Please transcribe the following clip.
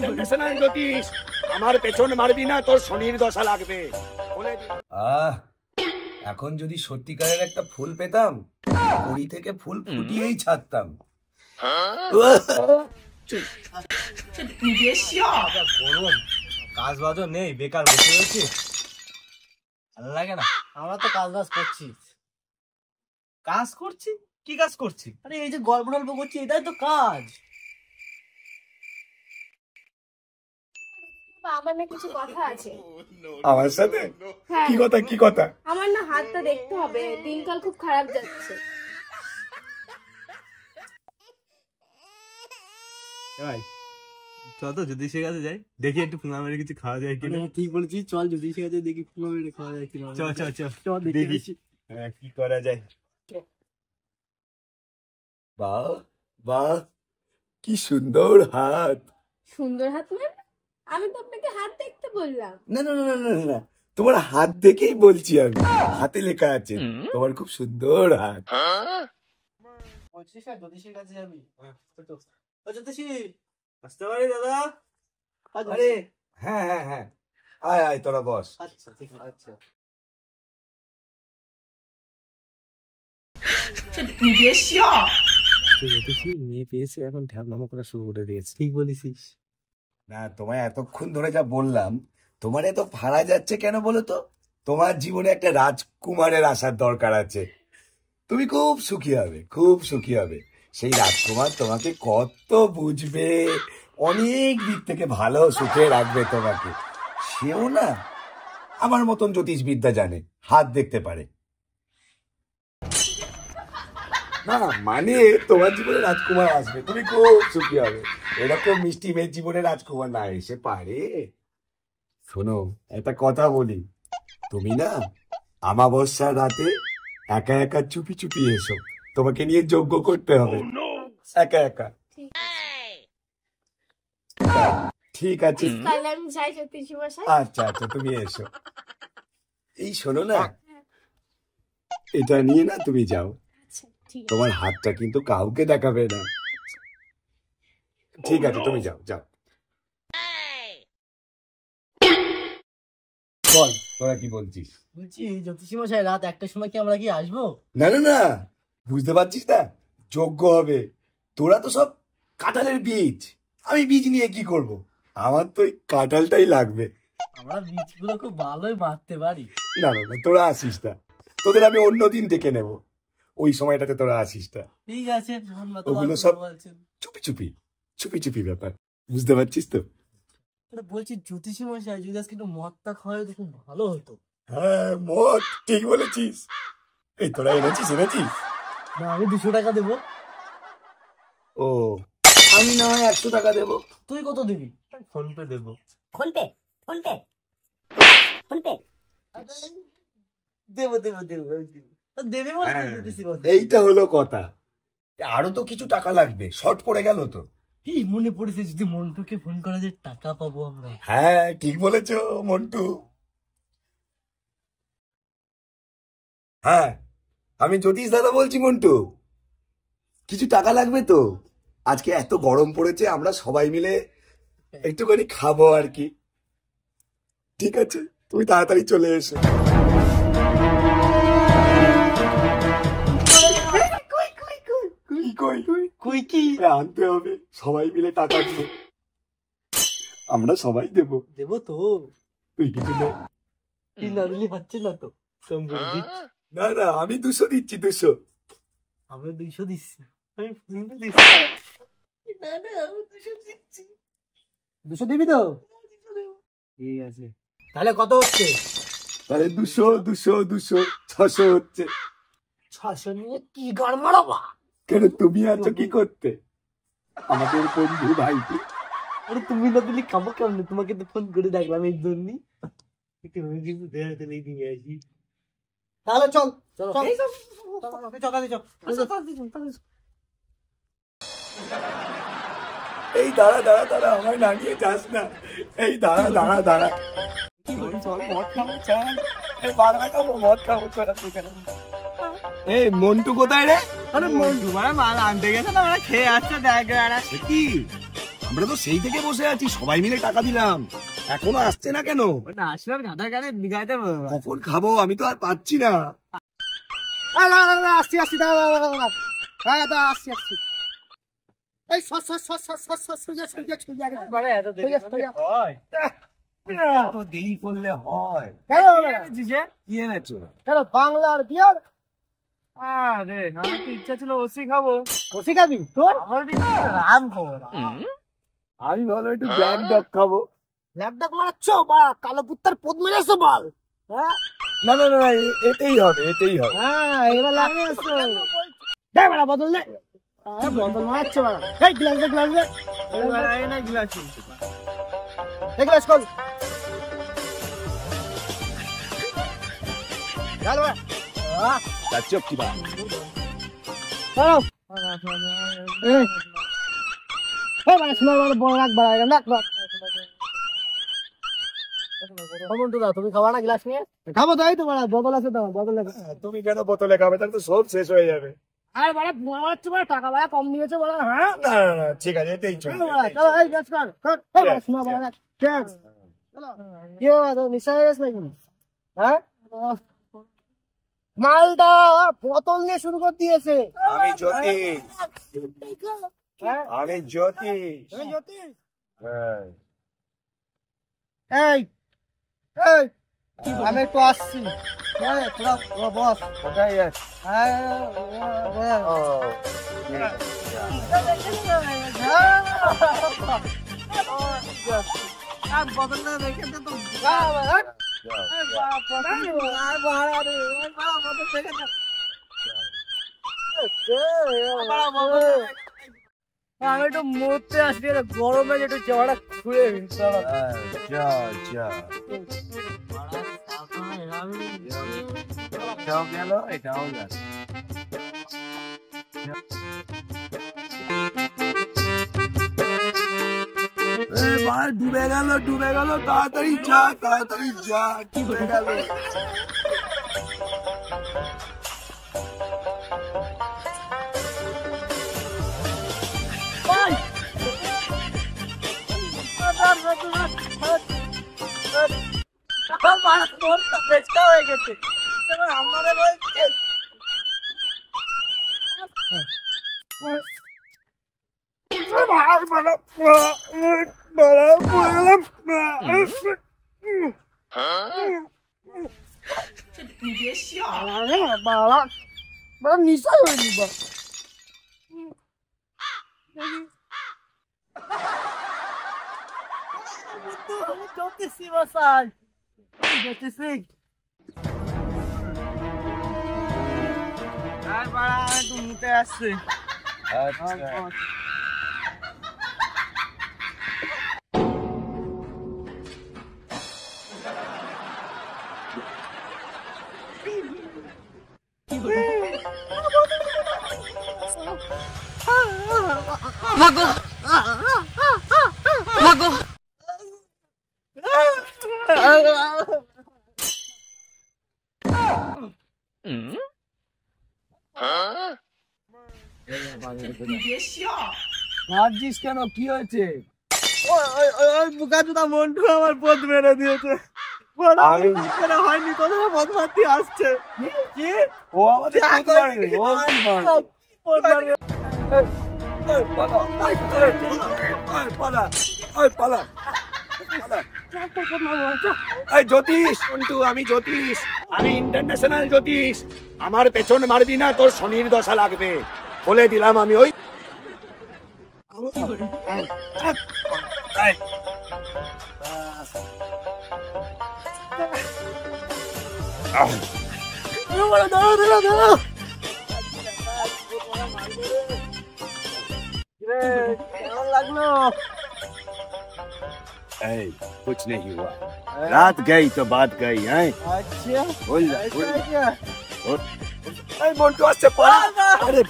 জ্যোতিষ, আমার পেছন মারবি না, তোর শনির দশা লাগবে। এখন যদি সত্যিকারের একটা ফুল পেতাম, কুড়ি থেকে ফুল ফুটিয়েই ছাড়তাম। কাজ বাজও নেই, বেকার বসে রয়েছি, ভালো লাগে না। আমরা তো কাজ বাজ করছি। কাজ করছি? কি কাজ করছি? আরে এই যে গল্প টল্প করছি, এটাই তো কাজ। আমার না কিছু কথা আছে আমার সাথে? কি কথা, কি কথা? আমার না হাতটা দেখতে হবে, দিনকাল খুব খারাপ যাচ্ছে। চল তো জ্যোতিষের কাছে যাই, দেখি একটু ফুনা মেরে কিছু খাওয়া যায় কিনা। ঠিক বলেছিস, চল জ্যোতিষের কাছে দেখি ফুল মেরে খাওয়া যায় কিনা। চল চল চল চল দেখি কি করা যায়। বাহ বাহ, কি সুন্দর হাত। সুন্দর হাত মানে? আমি তো আপনাকে হাত দেখতে বললাম। না না না না না, তোমার হাত দেখেই বলছি আমি। হাতে লেখা আছে তোমার খুব সুন্দর হাত। বলছিস আর জ্যোতিষের কাছে যাবি? জ্যোতিষী আসতে পারি দাদা? আরে হ্যাঁ হ্যাঁ হ্যাঁ, আয় আয় তোরা বস। আচ্ছা ঠিক আছে। মেয়ে পেয়েছে, এখন ঢ্যাবনামা করা শুরু করে দিয়েছে। ঠিক বলেছিস। না, তোমায় এতক্ষণ ধরে যা বললাম, তোমার এত ভাড়া যাচ্ছে কেন বলো তো? তোমার জীবনে একটা রাজকুমারের আসার দরকার আছে। তুমি খুব সুখী হবে, খুব সুখী হবে। সেই রাজকুমার তোমাকে কত বুঝবে, অনেক দিক থেকে ভালো সুখে রাখবে তোমাকে। সেও না আমার মতন জ্যোতিষবিদ্যা জানে, হাত দেখতে পারে। না মানে তোমার জীবনে রাজকুমার আসবে, তুমি খুব সুখী হবে। এরকম মিষ্টি মেয়ের জীবনে রাজকুমার না এসে পারে? শোনো, একটা কথা বলি, তুমি না আমাবস্যার রাতে একা একা চুপি চুপি এসো, তোমাকে নিয়ে যজ্ঞ করতে হবে একা একা। ঠিক আছে, তাহলে আমি যাই জ্যোতিষী মশাই। আচ্ছা আচ্ছা, তুমি এসো। এই শোনো না, এটা নিয়ে না তুমি যাও, আচ্ছা ঠিক আছে। তোমার হাতটা কিন্তু কাউকে দেখাবে না। ঠিক আছে, তুমি যাও যাও। বল, তোরা কি বলছিস? বলছি জ্যোতিষী মশাই, রাত 1টার সময় কি আমরা কি আসবো? না না না, বুঝতে পারছিস না, যজ্ঞ হবে। তোরা তো সব কাঁঠালের বীজ, আমি বীজ নিয়ে কি করব? আমার তো ওই কাঁঠালটাই লাগবে। আমরা বীজগুলো খুব ভালোই মারতে পারি। না না না, তোরা আসিস না, তোদের আমি অন্যদিন ডেকে নেব, ওই সময়টাতে তোরা আসিস না। ঠিক আছে, ওগুলো সব চুপি চুপি চুপি চুপি ব্যাপার, বুঝতে পারছিস তো? বলছি জ্যোতিষী মশাই, যদি আজকে একটু মদটা খাওয়াই তো খুব ভালো হতো। হ্যাঁ, মদ, ঠিক বলেছিস। এই তোরা এনেছিস? না, আমি 200 টাকা দেবো। ও, আমি না হয় 100 টাকা দেবো। তুই কত দিবি? ফোন পে দেবো। ফোনপে দেবো দেবো দেবো দেবে বলে জ্যোতিষী মশাই। এইটা হলো কথা, আরো তো কিছু টাকা লাগবে, শর্ট পড়ে গেল তো। এই মনে পড়েছে, যদি মন্টুকে ফোন করা যায় টাকা পাবো আমরা। হ্যাঁ, ঠিক বলেছো মন্টু। হ্যাঁ, আমি জ্যোতিষ দাদা বলছি মন্টু। কিছু টাকা লাগবে তো, আজকে এত গরম পড়েছে, আমরা সবাই মিলে একটুখানি খাবো আর কি। ঠিক আছে, তুমি তাড়াতাড়ি চলে এসো। কই কি আনতে হবে, সবাই মিলে টাকা দেবো, আমরা সবাই দেবো। দেবো তো, তুই কিছু নে। তুই না দিলে পাচ্ছে না তো। না না, আমি 200 দিচ্ছি, 200। আমি 200 দিচ্ছি, আমি ফোনপে দিচ্ছি। না না, আমি 200 দিচ্ছি। 200 দিবি তো? ঠিক আছে, তাহলে কত হচ্ছে? তাহলে 200 200 200 600 হচ্ছে। 600 নিয়ে কি গাড় মারাবা? কেন, তুমি আছো কি করতে? আমাদের বন্ধু ভাইটি। আরে তুমি না দিলে খাবো কেমন? তোমাকে তো ফোন করে ডাকলাম এই জন্যই। একটু কিছু দেখাতে নেই, দিয়ে আসি। তাহলে চল চল চল এই দাঁড়া দাঁড়া দাঁড়া, আমায় নামিয়ে যাস না। এই দাঁড়া দাঁড়া দাঁড়া, এই মন্টু কোথায় রে? আরে মন্টু মানে মাল আনতে গেছে না, মানে খেয়ে আসছে। দেখ কি আমরা তো সেই থেকে বসে আছি, সবাই মিলে টাকা দিলাম, এখনো আসছে না কেন? না আসলে গাধার গানে বিগাইতে কখন খাবো? আমি তো আর পাচ্ছি না। আসছি আসছি দাদা আসছি আসছি এই দেরি করলে হয়? কি এনেছো? বাংলার বিয়ার। আরে আমার তো ইচ্ছা ছিল ওসি খাবো। ওসি খাবি তোর? আমার রাম খাবো। আমি ভালো একটু ব্ল্যাক ডগ খাবো। ল্যাপটপ মারাচ্ছ বা কালো কুত্তার পদ মেরেছো বল? হ্যাঁ না না না, এটাই হবে, এটাই হবে। হ্যাঁ এবার লাগিয়ে আসছো। দে বড় বদল দে। বদল মারাচ্ছ বড়। এই গ্লাস দে গ্লাস দে। এবার আয় না গ্লাস। এই গ্লাস কল। চলো। চাচ্ছো কি বা? চলো। এই বড় স্মাল বড় রাখ বড় রাখ। তুমি খাবা না গ্লাস নিয়ে? খাবো তাই তো বদল আছে, তোমার বদল আছে। তুমি কেন বোতলে খাবে? তাহলে তো সব শেষ হয়ে যাবে। আরে বড় মারাচ্ছ বড়, টাকা বড় কম নিয়েছে বড়। হ্যাঁ না না না, ঠিক আছে, এটাই চলবে। চলো এই গ্লাস কর। এই বড় স্মাল বড় রাখ। চলো কি বাবা নিশা হয়ে গেছে নাকি? হ্যাঁ মালটা বোতল নিয়ে শুরু করে দিয়েছে। আমি জ্যোতিষ, আমি জ্যোতিষ। হ্যাঁ। এই এই আমি একটু আসছি। তোরা বস কোথায় যাচ্ছ? বদল রেখে দে তো। আমি একটু মরতে আসছি, গরমে একটু জামাটা খুলে যা যা, এটাও গেল, এটাও গেল। এবার ডুবে গেল, ডুবে গেল, তাড়াতাড়ি যা, তাড়াতাড়ি যা, ডুবে গেল। হয়ে গেছে আমাদের বলছে নিশা হয়নি বা জ্যোতিষী মশাই, জ্যোতিষী আর বাড়া একটু মুতে আসছে। ভাগো ভাগো ভাবছিস কেন? কি হয়েছে? বুকা চুদা মন্টু আমার পথ মেরে দিয়েছে। হয়নি তোদের পথ মারতে আসছে। কি ও আমাদের পথ মারবে? ও কি মারবে? পথ মারবে? জ্যোতিষ মন্টু, আমি জ্যোতিষ, আমি ইন্টারন্যাশনাল জ্যোতিষ। আমার পেছন মারবি না, তোর শনির দশা লাগবে বলে দিলাম আমি। ওই কেমন লাগলো? कुछ नहीं हुआ, रात गई तो बात गई है। अच्छा बोल जा, बोल जा। अच्छा এই মন্টু আসছে, পালা। আরে